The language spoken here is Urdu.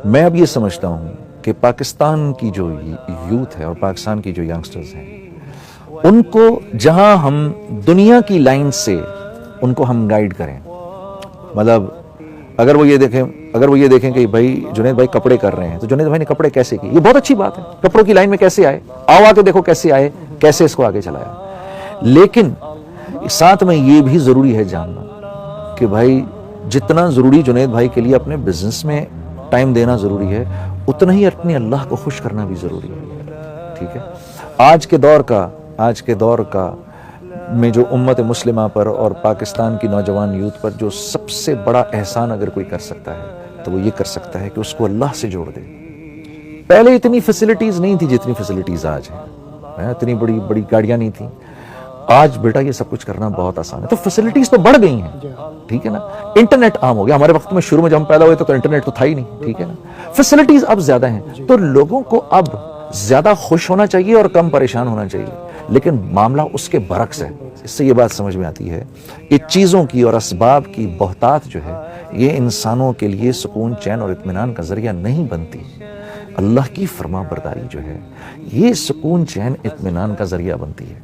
میں اب یہ سمجھتا ہوں کہ پاکستان کی جو یوتھ ہے اور پاکستان کی جو ینگسٹرز ہیں، ان کو جہاں ہم دنیا کی لائن سے ان کو ہم گائیڈ کریں، مطلب اگر وہ یہ دیکھیں کہ بھائی جنید بھائی کپڑے کر رہے ہیں تو جنید بھائی نے کپڑے کیسے کیے، یہ بہت اچھی بات ہے، کپڑوں کی لائن میں کیسے آئے، آ کے دیکھو کیسے آئے، کیسے اس کو آگے چلایا۔ لیکن ساتھ میں یہ بھی ضروری ہے جاننا کہ بھائی جتنا ضروری جنید بھائی کے لیے اپنے بزنس میں ٹائم دینا ضروری ہے، اتنا ہی اپنے اللہ کو خوش کرنا بھی ضروری ہے، ٹھیک ہے۔ آج کے دور کا میں جو امت مسلمہ پر اور پاکستان کی نوجوان یوتھ پر جو سب سے بڑا احسان اگر کوئی کر سکتا ہے تو وہ یہ کر سکتا ہے کہ اس کو اللہ سے جوڑ دے۔ پہلے اتنی فیسلٹیز نہیں تھی جتنی فیسلٹیز آج ہیں، اتنی بڑی بڑی گاڑیاں نہیں تھیں، آج بیٹا یہ سب کچھ کرنا بہت آسان ہے، تو فیسلٹیز تو بڑھ گئی ہیں، ٹھیک ہے نا۔ انٹرنیٹ عام ہو گیا، ہمارے وقت میں شروع میں جب ہم پیدا ہوئے تو انٹرنیٹ تو تھا ہی نہیں، ٹھیک ہے نا۔ فیسلٹیز اب زیادہ ہیں، تو لوگوں کو اب زیادہ خوش ہونا چاہیے اور کم پریشان ہونا چاہیے، لیکن معاملہ اس کے برعکس ہے۔ اس سے یہ بات سمجھ میں آتی ہے کہ چیزوں کی اور اسباب کی بہتات جو ہے یہ انسانوں کے لیے سکون، چین اور اطمینان کا ذریعہ نہیں بنتی۔ اللہ کی فرما برداری جو ہے یہ سکون، چین، اطمینان کا ذریعہ بنتی ہے۔